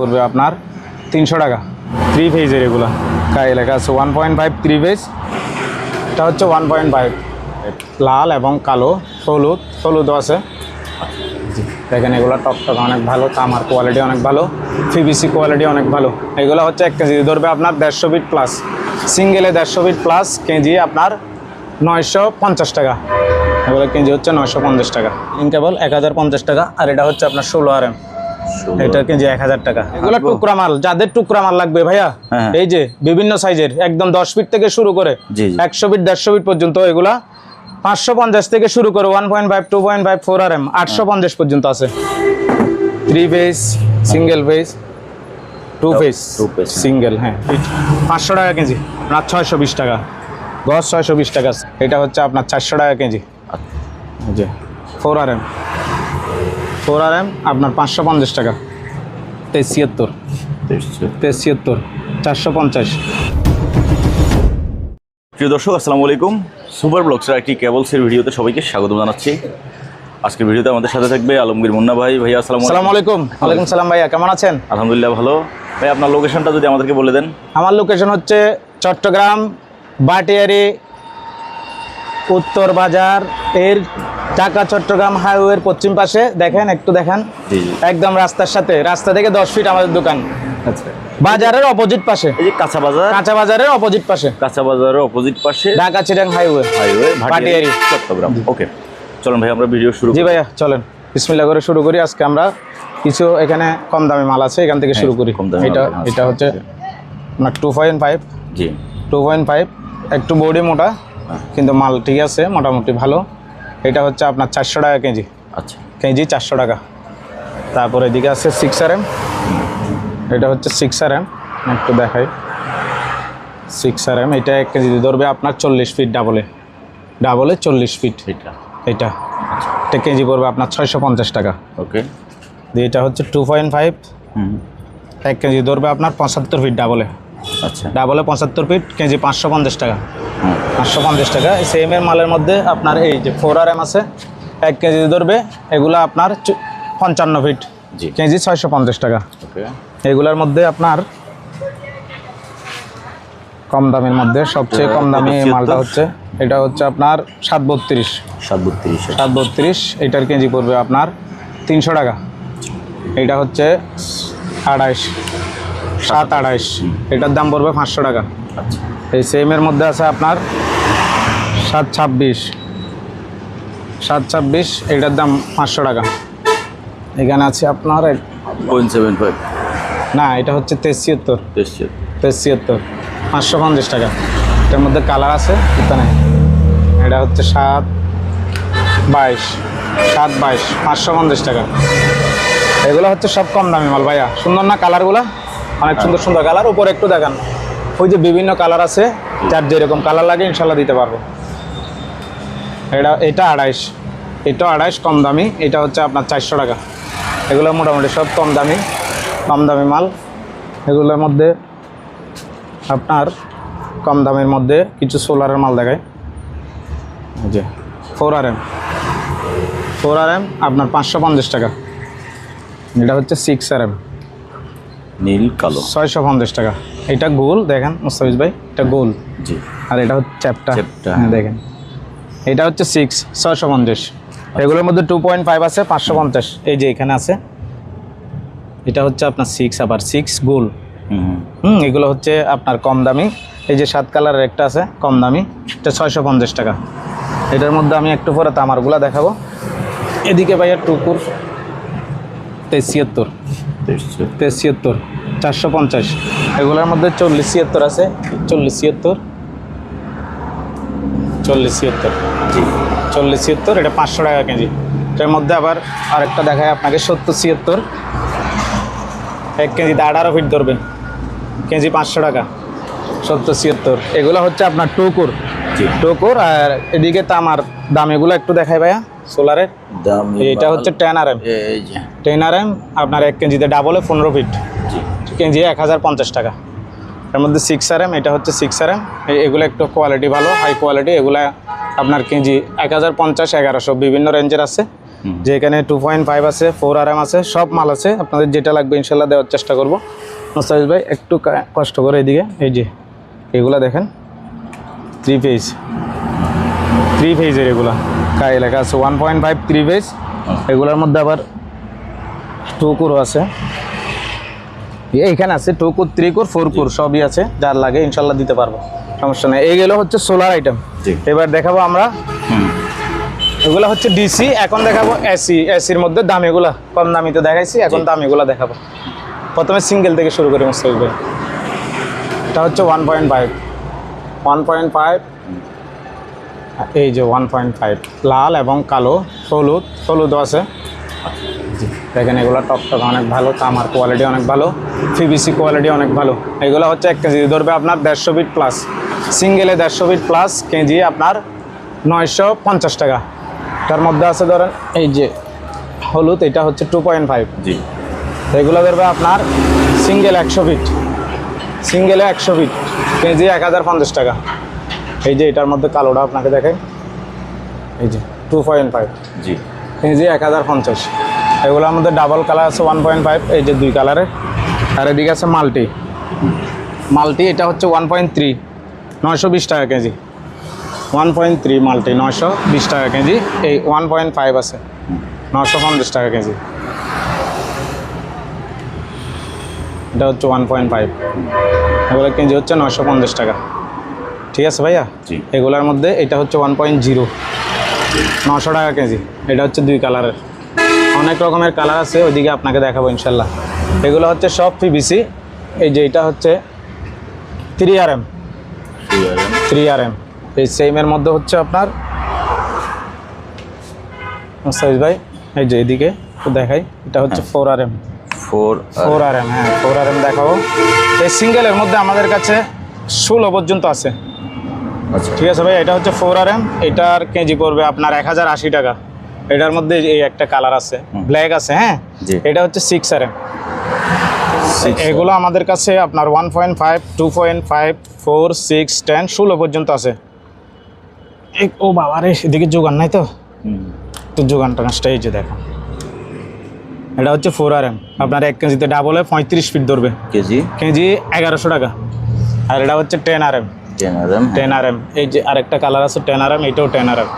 পড়বে আপনার 300 টাকা। 3 ফেজের এগুলো গায়ে লেখা আছে 1.5 3 ফেজ। এটা হচ্ছে 1.5 লাল এবং কালো, হলুদও আছে। দেখেন এগুলো টকটক অনেক ভালো, তামার কোয়ালিটি অনেক ভালো, পিভিসি কোয়ালিটি অনেক ভালো। এগুলো হচ্ছে 1 কেজি ধরবে আপনার 150 ফিট প্লাস, সিঙ্গেলে 150 ফিট প্লাস, কেজি আপনার 950 টাকা। এগুলো কেজি হচ্ছে 950 টাকা। ইনকেবল 1050 টাকা। আর এটা হচ্ছে আপনার 16 RM, এটা কেজি 1000 টাকা। এগুলো টুকরা মাল, যাদের টুকরা মাল লাগবে ভাইয়া, এই যে বিভিন্ন সাইজের একদম 10 ফিট থেকে শুরু করে 100 ফিট 150 ফিট পর্যন্ত, এগুলা 550 থেকে শুরু করে 1.5 2.5 4 RM 850 পর্যন্ত আছে। 3 phase, single phase, 2 phase single. হ্যাঁ, 500 টাকা কেজি, আপনার 620 টাকা গজ, 620 টাকা। এটা হচ্ছে আপনার 400 টাকা কেজি। জি, 4 RM আপনার 550 টাকা। 73 450। প্রিয় দর্শক, আসসালামু আলাইকুম। সুপার ব্লগসের একটি কেবলসের ভিডিওতে সবাইকে স্বাগত জানাচ্ছি। আজকের ভিডিওতে আমাদের সাথে থাকবে আলমগীর মুন্না ভাই। ভাইয়া আসসালামু আলাইকুম। ওয়ালাইকুম সালাম ভাইয়া, কেমন আছেন? আলহামদুলিল্লাহ ভালো। ভাই আপনার লোকেশনটা যদি আমাদেরকে বলে দেন। আমার লোকেশন হচ্ছে চট্টগ্রাম বাটিয়ারি উত্তর বাজার এর ঢাকা চট্টগ্রাম হাইওয়ের পশ্চিম পাশে। দেখেন, একটু দেখান, একদম রাস্তার সাথে, রাস্তা থেকে 10 ফিট আমাদের দোকান। আচ্ছা, বাজারের অপোজিট পাশে, এই যে কাঁচা বাজারের অপোজিট পাশে, ঢাকা চিটাগাং হাইওয়ে বাটিয়ারি চট্টগ্রাম। ওকে, চলুন ভাই আমরা ভিডিও শুরু। জি ভাইয়া, চলেন বিসমিল্লাহ করে শুরু করি। আজকে আমরা কিছু এখানে কম দামি মাল আছে, এখান থেকে শুরু করি। এটা হচ্ছে আপনার 2.5। জি, 2.5, একটু বডি মোটা কিন্তু মাল ঠিক আছে, মোটামুটি ভালো। এটা হচ্ছে আপনার 400 টাকা কেজি। আচ্ছা, কেজি 400 টাকা। তারপরে এদিকে আছে 6 RM। এটা হচ্ছে 6 RM, একটু দেখাই। 6 RM এটা 1 কেজি ধরবে আপনার 40 ফিট, ডাবলে 40 ফিট। এটা কেজি পড়বে আপনার 650 টাকা। ওকে, এটা হচ্ছে 2.5, 1 কেজি ধরবে আপনার 75 ফিট ডাবলে। আচ্ছা, ডাবলে 75 ফিট, কেজি 550 টাকা। 550 টাকা। সেম এর মালের মধ্যে আপনার এই যে 4 RM আছে, 1 কেজি ধরবে, এগুলো আপনার 55 ফিট, কেজি 650 টাকা। ওকে, এগুলোর মধ্যে আপনার কম দামের মধ্যে সবচেয়ে কম দামি মালটা হচ্ছে, এটা হচ্ছে আপনার 732। এটার কেজি পড়বে আপনার 300 টাকা। এটা হচ্ছে 728, এটার দাম পড়বে 500 টাকা। এই সেমের মধ্যে আছে আপনার 726, এটার দাম 500 টাকা। এখানে আছে আপনার 0.75, না এটা হচ্ছে 73, 550 টাকা। এটার মধ্যে কালার আছে, এটা হচ্ছে 722, 550 টাকা। এগুলো হচ্ছে সব কম দামি মাল ভাইয়া। সুন্দর না কালারগুলো? অনেক সুন্দর সুন্দর কালার। উপরে একটু দেখান, ওই যে বিভিন্ন কালার আছে, যার যেরকম কালার লাগে ইনশাল্লাহ দিতে পারবো। এটা 28, এটা 28 কম দামি। এটা হচ্ছে আপনার 400 টাকা। এগুলো মোটামুটি সব কম দামি মাল। এগুলোর মধ্যে আপনার কম দামের মধ্যে কিছু সোলারের মাল দেখায়। যে 4 RM আপনার 550 টাকা। এটা হচ্ছে 6 RM, নীল কালো, 650 টাকা। এটা গোল, দেখেন মুস্তাফিজ ভাই, এটা গোল। জি, আর এটা হচ্ছে চ্যাপটা। হ্যাঁ দেখেন, এটা হচ্ছে 650। এগুলোর মধ্যে 2.5 আছে 550। এই যে এখানে আছে, এটা হচ্ছে আপনার 6, আবার 6 গোল। এগুলো হচ্ছে আপনার কম দামি। এই যে 7 কালারের একটা আছে কম দামি, এটা 650 টাকা। এটার মধ্যে আমি একটু পরে তামারগুলা দেখাবো। এদিকে ভাইয়া টুকুর 73, 450। এগুলোর মধ্যে 40-76 আছে, 40-76, এটা 500 টাকা কেজি। এটার মধ্যে আবার আরেকটা দেখায় আপনাকে 70-76, 1 কেজিতে 18 ফিট ধরবে, কেজি 500 টাকা। 70-76 এগুলো হচ্ছে আপনার টুকুর। আর এদিকে তামার দাম এগুলো একটু দেখায় ভাইয়া। সোলারের দাম এটা হচ্ছে 10 RM, আপনার 1 কেজিতে ডাবলে 15 ফিট, কেজি 1050 টাকা। এর মধ্যে 6 RM, এটা হচ্ছে 6 RM। এগুলো একটু কোয়ালিটি ভালো, হাই কোয়ালিটি। এগুলা আপনার কেজি 1050, 1100 বিভিন্ন রেঞ্জের আছে। যে এখানে 2.5 আছে, 4 RM আছে, সব মাল আছে। আপনাদের যেটা লাগবে ইনশাল্লাহ দেওয়ার চেষ্টা করবো। মোস্তাফিজ ভাই একটু কষ্ট করে এদিকে, এই যে এগুলা দেখেন 3 ফেজের এগুলা কায় লেখা আছে 1.5 3 ফেজ। এগুলোর মধ্যে আবার 2 কোর আছে, এইখানে আছে 2 কোর 3 কোর 4 কোর সবই আছে, যার লাগে ইনশাল্লাহ দিতে পারবো, সমস্যা নেই। এইগুলো হচ্ছে সোলার আইটেম। এবার দেখাবো আমরা, এগুলো হচ্ছে ডিসি। এখন দেখাবো এসি। এসির মধ্যে দাম এগুলা কম দামি তো দেখাইছি, এখন দাম এগুলা দেখাবো। প্রথমে সিঙ্গেল থেকে শুরু করি মোস্তাফিজ ভাই। এটা হচ্ছে 1.5 এই যে 1.5 লাল এবং কালো, হলুদ আছে। দেখেন এগুলো টকটক অনেক ভালো, তামার কোয়ালিটি অনেক ভালো, পিভিসি কোয়ালিটি অনেক ভালো। এগুলো হচ্ছে 1 কেজি ধরবে আপনার 150 ফিট প্লাস, সিঙ্গেলে 150 ফিট প্লাস, কেজি আপনার 950 টাকা। তার মধ্যে আছে ধরেন এই যে হলুদ, এটা হচ্ছে 2.5। জি, এগুলো ধরবে আপনার সিঙ্গেল 100 ফিট, সিঙ্গেলে 100 ফিট, কেজি 1050 টাকা। এই যে এটার মধ্যে কালোটা আপনাকে দেখাই, এই যে 2.5, জি, কেজি 1050। এগুলোর মধ্যে ডাবল কালার আছে 1.5, এই যে 2 কালারের। আর এদিকে আছে মাল্টি, এটা হচ্ছে 1.3, 920 টাকা কেজি। 1.3 মাল্টি 920 টাকা কেজি। এই 1.5 আছে 950 টাকা কেজি। এটা হচ্ছে 1.5, এগুলো কেজি হচ্ছে 950 টাকা। ঠিক আছে ভাইয়া। জি। এগুলোর মধ্যে এটা হচ্ছে 1.0, 900 টাকা কেজি। এটা হচ্ছে 2 কালারের, অনেক রকমের কালার আছে, ওইদিকে আপনাকে দেখাবো ইনশাল্লাহ। এগুলো হচ্ছে সব পিভিসি। এই যে এটা হচ্ছে 3 RM। এই সেমের মধ্যে হচ্ছে আপনার মোস্তাফিজ ভাই, এই যে এদিকে একটু দেখাই, এটা হচ্ছে 4 RM। 4 RM, হ্যাঁ 4 RM দেখাবো। এই সিঙ্গেলের মধ্যে আমাদের কাছে 16 পর্যন্ত আছে। আচ্ছা, ঠিক আছে ভাই। এটা হচ্ছে 4 RM, এটার কেজি পড়বে আপনার 1080 টাকা। এটার মধ্যে এই একটা কালার আছে, ব্ল্যাক আছে, হ্যাঁ। জি। এটা হচ্ছে 6 RM। এগুলো আমাদের কাছে আপনার 1.5, 2.5, 4, 6, 10, 16 পর্যন্ত আছে। ও বাবা রে, এদিকে যোগান নাই তো, একটু যোগানটা নষ্ট। এই যে দেখো, এটা হচ্ছে 4 RM, আপনার 1 কেজিতে ডাবলে 35 ফিট ধরবে, কেজি 1100 টাকা। আর এটা হচ্ছে 10 RM। 10 RM, এই যে আরেকটা কালার আছে 10 RM, এটাও 10 RM।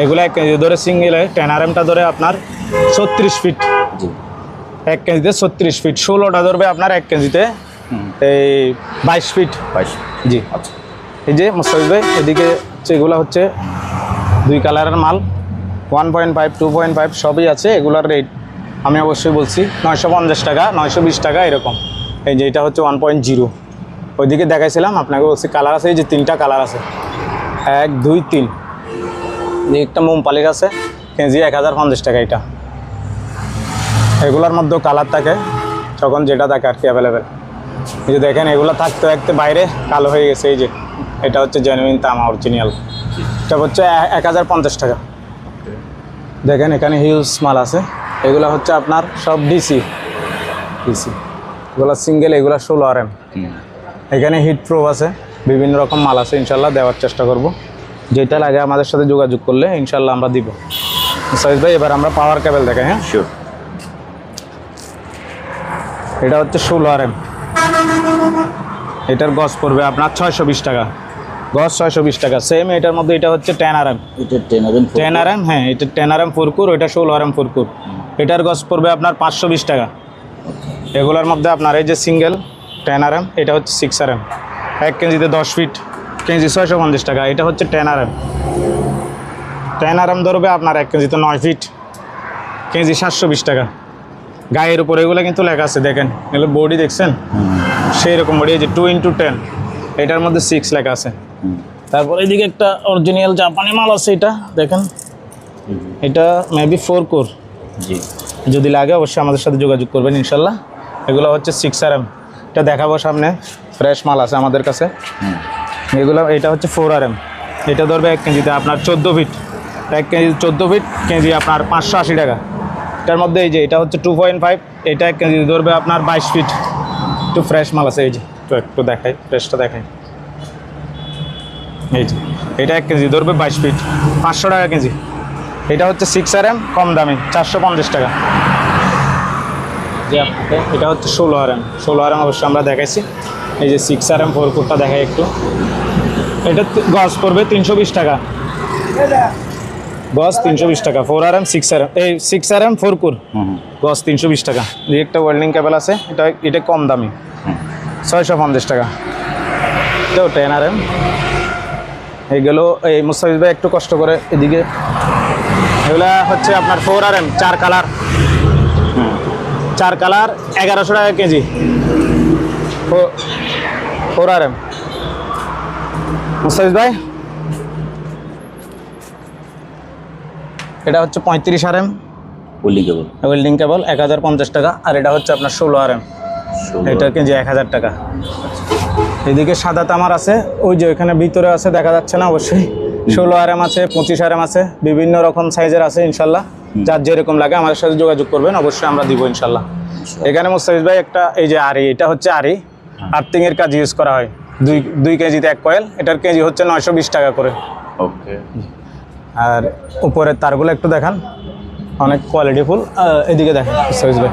এগুলো 1 কেজি ধরে সিঙ্গেলে 10 RMটা ধরে আপনার 36 ফিট। 1 কেজিতে 36 ফিট, 16টা ধরবে আপনার 1 কেজিতে এই 22 ফিট। জি। আচ্ছা, এই যে মোস্তাফিজ ভাই এদিকে এগুলো হচ্ছে 2 কালারের মাল, 1.5, 2.5 সবই আছে। এগুলোর রেট আমি অবশ্যই বলছি 950 টাকা, 920 টাকা এরকম। এই যে এটা হচ্ছে 1.0, ওইদিকে দেখাইছিলাম আপনাকে, বলছি কালার আছে। এই যে 3টা কালার আছে, 1, 2, 3। একটা মোমপালিক আছে, কেজি 1050 টাকা। এটা এগুলোর মধ্যেও কালার থাকে, তখন যেটা থাকে আর কি অ্যাভেলেবেল। এই যে দেখেন এগুলো থাকতে থাকতে বাইরে কালো হয়ে গেছে। এই যে এটা হচ্ছে জেনুইন তামা অরিজিনাল, এটা হচ্ছে 1050 টাকা। দেখেন এখানে হিউজ মাল আছে। এগুলো হচ্ছে আপনার সব ডিসি, এগুলো সিঙ্গেল, এগুলো 16 RM। এখানে হিট প্রুফ আছে, বিভিন্ন রকম মাল আছে, ইনশাল্লাহ দেওয়ার চেষ্টা করব। যেটা লাগে আমাদের সাথে যোগাযোগ করলে ইনশাল্লাহ আমরা দিব। সাইজ ভাই এবার আমরা পাওয়ার কেবল দেখাই। হ্যাঁ শিওর। এটা হচ্ছে 16 RM, এটার গজ পড়বে আপনার 620 টাকা, গজ 620 টাকা। সেম এটার মধ্যে এটা হচ্ছে 10 RM, এটা 10 RM, হ্যাঁ এটা 10 RM 4 কোর, ওইটা 16 RM 4 কোর। এটার গজ পড়বে আপনার 520 টাকা। এগুলোর মধ্যে আপনার এই যে সিঙ্গেল 10 RM, এটা হচ্ছে 6 RM, 1 কেজিতে 10 ফিট, কেজি 650 টাকা। এটা হচ্ছে 10 RM, 10 RM ধরবে আপনার 1 কেজিতে 9 ফিট, কেজি 720 টাকা। গায়ের উপরে এগুলো কিন্তু লেখা আছে, দেখেন এগুলো বডি দেখছেন, সেই রকম বডি। এই যে 2x10, এটার মধ্যে 6 লেখা আছে। তারপর এইদিকে একটা অরিজিনাল জাপানি মাল আছে, এটা দেখেন, এটা মেবি 4 কোর। জি, যদি লাগে অবশ্যই আমাদের সাথে যোগাযোগ করবেন ইনশাল্লাহ। এগুলো হচ্ছে 6 RM, এটা দেখাবো সামনে, ফ্রেশ মাল আছে আমাদের কাছে। এগুলো এটা হচ্ছে 4 RM, এটা ধরবে 1 কেজিতে আপনার 14 ফিট, 1 কেজি 14 ফিট, কেজি আপনার 580 টাকা। এটার মধ্যে এই যে এটা হচ্ছে 2.5, এটা 1 কেজি ধরবে আপনার 22 ফিট, একটু ফ্রেশ মাল আছে। এই যে একটু দেখাই, ফ্রেশটা দেখাই। এই যে এটা 1 কেজি ধরবে 22 ফিট, 500 টাকা কেজি। এটা হচ্ছে 6RM কম দামি 450 টাকা। যে আপনাকে এটা হচ্ছে 16RM অবশ্যই আমরা দেখাইছি। এই যে 6RM 4 কোরটা দেখাই একটু। এটা গজ পড়বে 320 টাকা, গজ 320 টাকা। 4RM 6RM, এই 6RM 4 কোর গজ 320 টাকা। যে একটা ওয়েল্ডিং কেবল আছে, এটা কম দামি 650 টাকা। এটাও 10RM। এইগুলো এই মুস্তাফিজ ভাই একটু কষ্ট করে এদিকে, এগুলা হচ্ছে আপনার 4RM 4 কালার 1100 টাকা কেজি। 4RM মুস্তাফিজ ভাই, এটা হচ্ছে 35RM ওয়েল্ডিং কেবল 1050 টাকা। আর এটা হচ্ছে আপনার 16RM, এটা কেজি 1000 টাকা। এদিকে সাদা তামার আছে, ওই যে ওইখানে ভিতরে আছে, দেখা যাচ্ছে না অবশ্যই। 16RM আছে, 25RM আছে, বিভিন্ন রকম সাইজের আছে ইনশাল্লাহ। যার যেরকম লাগে আমাদের সাথে যোগাযোগ করবেন, অবশ্যই আমরা দিব ইনশাল্লাহ। এখানে মুস্তাফিজ ভাই একটা এই যে আরি, এটা হচ্ছে আরি, আর্থিংয়ের কাজ ইউজ করা হয়। 2 কেজিতে 1 কয়েল, এটার কেজি হচ্ছে 920 টাকা করে। ওকে। আর উপরের তারগুলো একটু দেখান, অনেক কোয়ালিটিফুল। এদিকে দেখেন মুস্তাফিজ ভাই,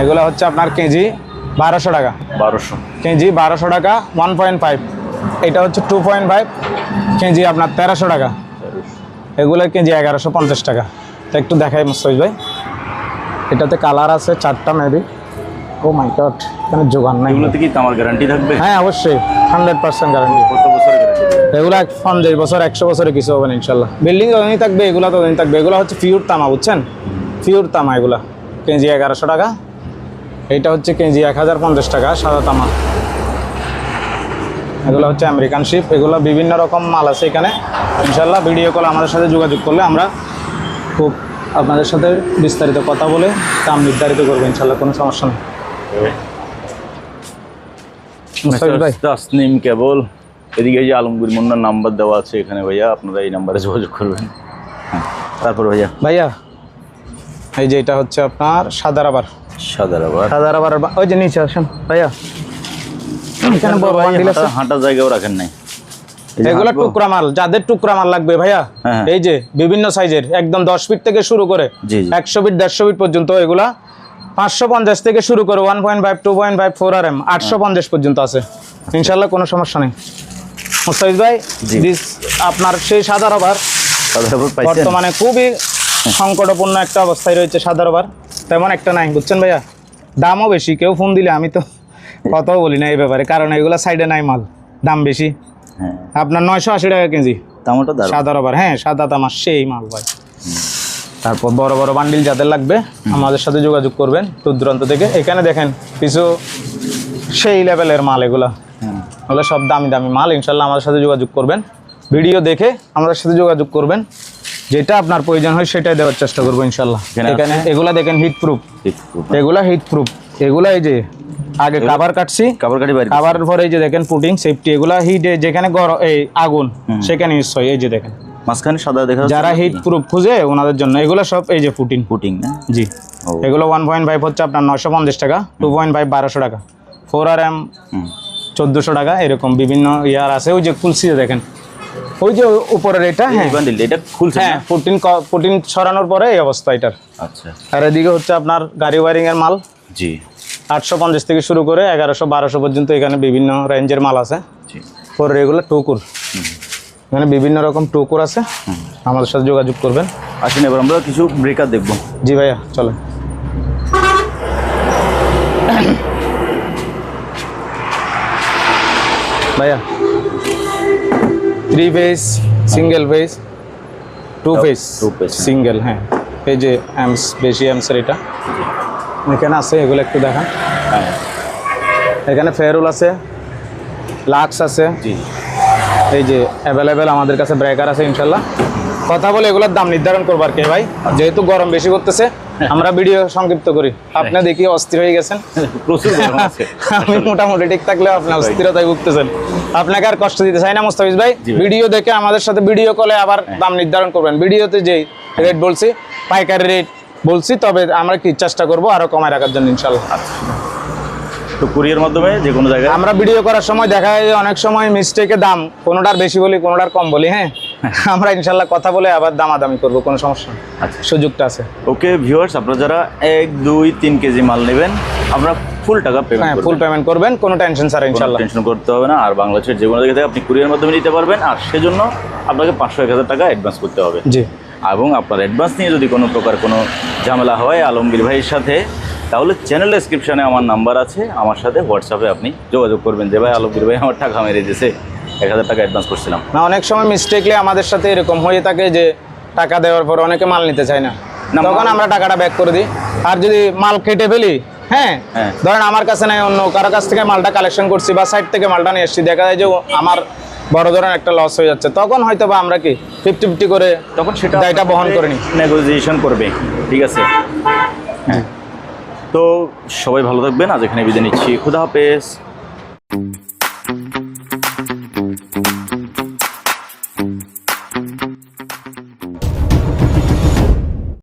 এগুলো হচ্ছে আপনার কেজি 1200 টাকা। 1200 কেজি 1200 টাকা 1.5। এটা হচ্ছে 2.5 কেজি আপনার 1300 টাকা। এগুলোর কেজি 1150 টাকা। তো একটু দেখাই মুস্তাফিজ ভাই, এটাতে কালার আছে 4টা মেবি। ও মাই গড, এখানে যোগান নাই। এগুলোতে কি তামার গ্যারান্টি থাকবে? হ্যাঁ অবশ্যই 100% গ্যারান্টি। কত বছরের গ্যারান্টি? এগুলো 50 বছর 100 বছরে কিছু হবে না ইনশাল্লাহ। বিল্ডিং ততদিনই থাকবে, এগুলো ততদিন থাকবে। এগুলো হচ্ছে পিওর তামা, বুঝছেন, পিওর তামা। এগুলা কেজি 1100 টাকা। এইটা হচ্ছে কেজি 1050 টাকা সাদা তামা। এগুলো হচ্ছে আমেরিকান শিপ। এগুলো বিভিন্ন রকম মাল আছে এখানে ইনশাল্লাহ। ভিডিও কল আমাদের সাথে যোগাযোগ করলে আমরা খুব আপনাদের সাথে বিস্তারিত কথা বলে দাম নির্ধারিত করবো ইনশাল্লাহ, কোনো সমস্যা নেই। মুস্তাফিজ ভাই, তাসনিম কেবল। এদিকে এই যে আলমগীর মুন্নার নাম্বার দেওয়া আছে এখানে ভাইয়া, আপনারা এই নাম্বারে যোগাযোগ করবেন। তারপর ভাইয়া এই যে এটা হচ্ছে আপনার সাদা রাবার। সাদা রাবার ওই যে নিচে আসেন ভাইয়া, এখানে বড় বান্ডিল আছে, হাঁটার জায়গাও রাখেন নাই। এগুলো টুকরা মাল, যাদের টুকরা মাল লাগবে ভাইয়া, এই যে বিভিন্ন সাইজের, একদম 10 ফিট থেকে শুরু করে 100 ফিট 150 ফিট পর্যন্ত। এগুলা 550 থেকে শুরু করে 1.5 2.5 4RM 850 পর্যন্ত আছে ইনশাল্লাহ, কোনো সমস্যা নেই। মুস্তাফিজ ভাই, আপনার সেই সাদা রাবার বর্তমানে খুবই সংকটপূর্ণ একটা অবস্থায় রয়েছে। সাদা রাবার তেমন একটা নাই, বুঝছেন ভাইয়া। দামও বেশি, কেউ ফোন দিলে আমি তো কথাও বলি না এই ব্যাপারে, কারণ এগুলো সাইডে নাই মাল, দাম বেশি। আপনার 980 টাকা কেজি সাদা রাবার। হ্যাঁ, সাদা তামার সেই মাল ভাই। তারপর বড় বড় বান্ডিল যাদের লাগবে আমাদের সাথে যোগাযোগ করবেন দূর দূরান্ত থেকে। এখানে দেখেন কিছু সেই লেভেলের মাল, এগুলো সব দামি দামি মাল ইনশাল্লাহ। আমাদের সাথে যোগাযোগ করবেন, ভিডিও দেখে আমাদের সাথে যোগাযোগ করবেন, যেটা আপনার প্রয়োজন হয় সেটাই দেওয়ার চেষ্টা করবো ইনশাল্লাহ। এখানে এগুলা দেখেন হিট প্রুফ, এগুলা হিট প্রুফ। এগুলা এই যে আগে কাভার কাটছি, কাভার পরে এই যে দেখেন পুটিং সেফটি। এগুলা হিটে যেখানে গরম এই আগুন সেখানে ইউজ হয়। এই যে দেখেন মাঝখানে সাদা দেখা, যারা হিট প্রুফ খুঁজে ওনাদের জন্য এগুলো সব এই যে পুটিং না জি। এগুলো 1.5 হচ্ছে আপনার 950 টাকা, 2.5 1200 টাকা, 4RM 1400 টাকা। এরকম বিভিন্ন ইয়ার আছে। ওই যে খুলছি দেখেন, ওই যে উপরের এটা, হ্যাঁ এটা খুলছে, হ্যাঁ পুটিং ছড়ানোর পরে এই অবস্থা এটার। আচ্ছা। আর এদিকে হচ্ছে আপনার গাড়ি ওয়ারিং এর মাল, জি 850 থেকে শুরু করে 1100 1200 পর্যন্ত এখানে বিভিন্ন রেঞ্জের মাল আছে। পরে এগুলো টুকুর, এখানে বিভিন্ন রকম টুকুর আছে, আমাদের সাথে যোগাযোগ করবেন। আসেন এবার আমরা কিছু ব্রেকার দেখবো। জি ভাইয়া চলেন। ভাইয়া 3 phase, single phase, 2 phase, single. হ্যাঁ, এই যে অ্যাম্পস, বেশি অ্যাম্পসের এটা এখানে আছে। এগুলো একটু দেখান। হ্যাঁ, এখানে ফেরুল আছে, লাক্স আছে, এই যে অ্যাভেলেবেল আমাদের কাছে ব্রেকার আছে ইনশাল্লাহ। কথা বলে এগুলোর দাম নির্ধারণ করবো আর কি ভাই, যেহেতু গরম বেশি করতেছে আমরা ভিডিও সংক্ষিপ্ত করি। আপনি দেখি অস্থির হয়ে গেছেন, আমি মোটামুটি ঠিক থাকলেও আপনি অস্থিরতায় ভুগতেছেন। আপনাকে আর কষ্ট দিতে চাই না মুস্তাফিজ ভাই। ভিডিও দেখে আমাদের সাথে ভিডিও কলে আবার দাম নির্ধারণ করবেন। ভিডিওতে যে রেট বলছি পাইকারি রেট বলছি, তবে আমরা কি চেষ্টা করবো আরো কমায় রাখার জন্য ইনশাল্লাহ। তো কুরিয়ার মাধ্যমে যে কোনো জায়গায় আমরা ভিডিও করার সময় দেখা যায় অনেক সময় মিস্টেকে দাম কোনোটার বেশি বলি কোনোটার কম বলি। হ্যাঁ, আমরা ইনশাল্লাহ কথা বলে আবার দামাদামি করবো, কোনো সমস্যা নেই, আচ্ছা সুযোগটা আছে। ওকে ভিউয়ার্স, আপনারা যারা 1, 2, 3 কেজি মাল নেবেন আপনারা ফুল টাকা হ্যাঁ পেমেন্ট ফুল পেমেন্ট করবেন, কোনো টেনশন স্যার ইনশাল্লাহ। টেনশন করতে হবে না। আর বাংলাদেশের যে কোনো জায়গা থেকে আপনি কুরিয়ার মাধ্যমে নিতে পারবেন, আর সেজন্য আপনাকে 500-1000 টাকা অ্যাডভান্স করতে হবে। জি এবং আপনার অ্যাডভান্স নিয়ে যদি কোনো প্রকার কোনো ঝামেলা হয় আলমগীর ভাইয়ের সাথে, তাহলে চ্যানেল ডেসক্রিপশনে আমার নাম্বার আছে, আমার সাথে হোয়াটসঅ্যাপে আপনি যোগাযোগ করবেন যে ভাই আলমগীর ভাই আমার টাকা মেরে দিয়েছে, 1000 টাকা অ্যাডভান্স করছিলাম। না, অনেক সময় মিস্টেকলি আমাদের সাথে এরকম হয়ে থাকে যে টাকা দেওয়ার পর অনেকে মাল নিতে চায় না, না, তখন মাল- আমরা টাকাটা ব্যাক করে দিই। আর যদি মাল কেটে ফেলি, হ্যাঁ হ্যাঁ। ধরেন আমার কাছে নাই, অন্য কারো কাছ থেকে মালটা কালেকশন করছি বা সাইড থেকে মালটা নিয়ে এসেছি, দেখা যায় যে আমার বড় ধরনের একটা লস হয়ে যাচ্ছে, তখন হয়তো বা আমরা কি 50-50 করে তখন সেটা দায়টা বহন করে নিই। নেগোসিয়েশন করবে, ঠিক আছে। হ্যাঁ, তো সবাই ভালো থাকবেন, আজ এখানে বিদায় নিচ্ছি, খুদা হাফেজ।